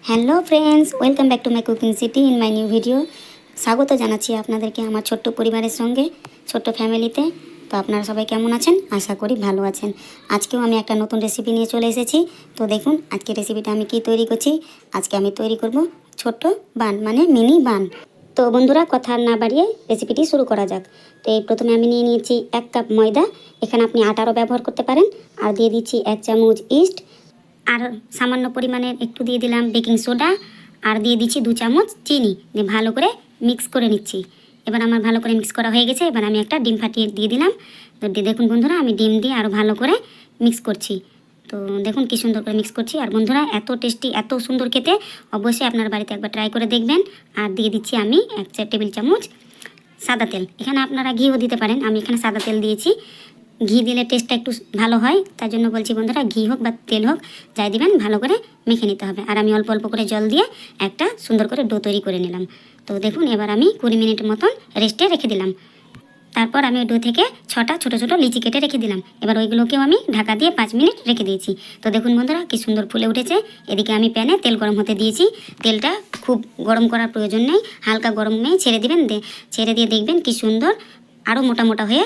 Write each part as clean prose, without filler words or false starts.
Hello friends, welcome back to my cooking city in my new video. স্বাগত জানাচ্ছি আপনাদেরকে আমার ছোট্ট পরিবারের সঙ্গে, ছোট্ট ফ্যামিলিতে। তো আপনারা সবাই কেমন আছেন? আশা করি ভালো আছেন। আজকেও আমি একটা নতুন রেসিপি নিয়ে চলে এসেছি। তো দেখুন আজকে রেসিপিটা আমি কি তৈরি করছি। আজকে আমি তৈরি করব ছোট্ট বান, মানে মিনি বান। তো বন্ধুরা, কথা না বাড়িয়ে রেসিপিটি শুরু করা যাক। তো এই প্রথমে আমি নিয়ে নিয়েছি 1 কাপ ময়দা। এখানে আপনি আটারও ব্যবহার করতে পারেন। আর দিয়ে দিচ্ছি 1 চামচ ইস্ট, আর সামান্য পরিমাণে একটু দিয়ে দিলাম বেকিং সোডা, আর দিয়ে দিচ্ছি 2 চামচ চিনি। দিয়ে ভালো করে মিক্স করে নিচ্ছি। এবার আমার ভালো করে মিক্স করা হয়ে গেছে। এবার আমি একটা ডিম ফাটিয়ে দিয়ে দিলাম। তো দেখুন বন্ধুরা, আমি ডিম দিয়ে আরও ভালো করে মিক্স করছি। তো দেখুন কি সুন্দর করে মিক্স করছি। আর বন্ধুরা, এত টেস্টি, এত সুন্দর খেতে, অবশ্যই আপনার বাড়িতে একবার ট্রাই করে দেখবেন। আর দিয়ে দিচ্ছি আমি 1 টেবিল চামচ সাদা তেল। এখানে আপনারা ঘিও দিতে পারেন, আমি এখানে সাদা তেল দিয়েছি। ঘি দিলে টেস্টটা একটু ভালো হয়, তার জন্য বলছি বন্ধুরা, ঘি হোক বা তেল হোক, যাই দিবেন ভালো করে মেখে নিতে হবে। আর আমি অল্প অল্প করে জল দিয়ে একটা সুন্দর করে ডো তৈরি করে নিলাম। তো দেখুন এবার আমি 20 মিনিট মতন রেস্টে রেখে দিলাম। তারপর আমি ডো থেকে 6টা ছোটো ছোটো লিচি কেটে রেখে দিলাম। এবার ওইগুলোকেও আমি ঢাকা দিয়ে 5 মিনিট রেখে দিয়েছি। তো দেখুন বন্ধুরা, কি সুন্দর ফুলে উঠেছে। এদিকে আমি প্যানে তেল গরম হতে দিয়েছি। তেলটা খুব গরম করার প্রয়োজন নেই, হালকা গরমে ছেড়ে দিবেন। ছেড়ে দিয়ে দেখবেন কি সুন্দর আরও মোটা মোটা হয়ে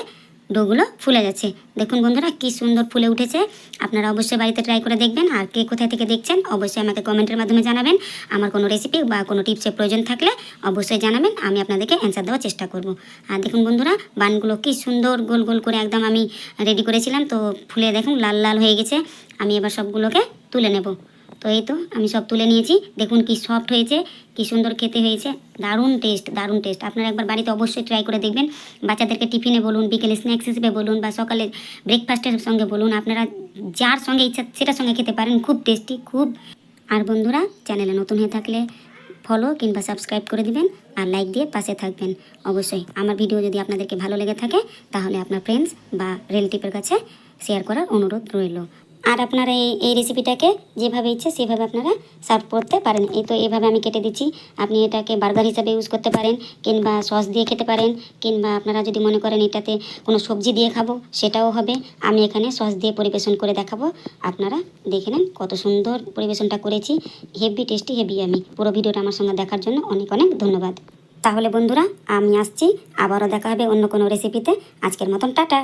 ডোগুলো ফুলে যাচ্ছে। দেখুন বন্ধুরা, কি সুন্দর ফুলে উঠেছে। আপনারা অবশ্যই বাড়িতে ট্রাই করে দেখবেন। আর কে কোথায় থেকে দেখছেন অবশ্যই আমাকে কমেন্টের মাধ্যমে জানাবেন। আমার কোনো রেসিপি বা কোনো টিপসের প্রয়োজন থাকলে অবশ্যই জানাবেন, আমি আপনাদেরকে অ্যান্সার দেওয়ার চেষ্টা করব। আর দেখুন বন্ধুরা, বানগুলো কি সুন্দর গোল গোল করে একদম আমি রেডি করেছিলাম। তো ফুলে দেখুন লাল লাল হয়ে গেছে। আমি এবার সবগুলোকে তুলে নেব। তো এই তো আমি সব তুলে নিয়েছি। দেখুন কি সফট হয়েছে, কি সুন্দর খেতে হয়েছে। দারুণ টেস্ট, দারুণ টেস্ট। আপনারা একবার বাড়িতে অবশ্যই ট্রাই করে দেখবেন। বাচ্চাদেরকে টিফিনে বলুন, বিকেলে স্ন্যাক্স হিসেবে বলুন, বা সকালে ব্রেকফাস্টের সঙ্গে বলুন, আপনারা যার সঙ্গে ইচ্ছা সেটার সঙ্গে খেতে পারেন। খুব টেস্টি, খুব। আর বন্ধুরা, চ্যানেলে নতুন হয়ে থাকলে ফলো কিংবা সাবস্ক্রাইব করে দিবেন, আর লাইক দিয়ে পাশে থাকবেন। অবশ্যই আমার ভিডিও যদি আপনাদেরকে ভালো লেগে থাকে তাহলে আপনার ফ্রেন্ডস বা রিলেটিভের কাছে শেয়ার করার অনুরোধ রইল। আর আপনারা এই রেসিপিটাকে যেভাবে ইচ্ছে সেভাবে আপনারা সার্ভ করতে পারেন। এই তো এভাবে আমি কেটে দিচ্ছি। আপনি এটাকে বার্গার হিসাবে ইউজ করতে পারেন, কিংবা সস দিয়ে খেতে পারেন, কিংবা আপনারা যদি মনে করেন এটাতে কোনো সবজি দিয়ে খাবো সেটাও হবে। আমি এখানে সস দিয়ে পরিবেশন করে দেখাবো। আপনারা দেখে নেন কত সুন্দর পরিবেশনটা করেছি। Heavy tasty, heavy. আমি পুরো ভিডিওটা আমার সঙ্গে দেখার জন্য অনেক অনেক ধন্যবাদ। তাহলে বন্ধুরা, আমি আসছি, আবারও দেখা হবে অন্য কোনো রেসিপিতে। আজকের মতন টাটা।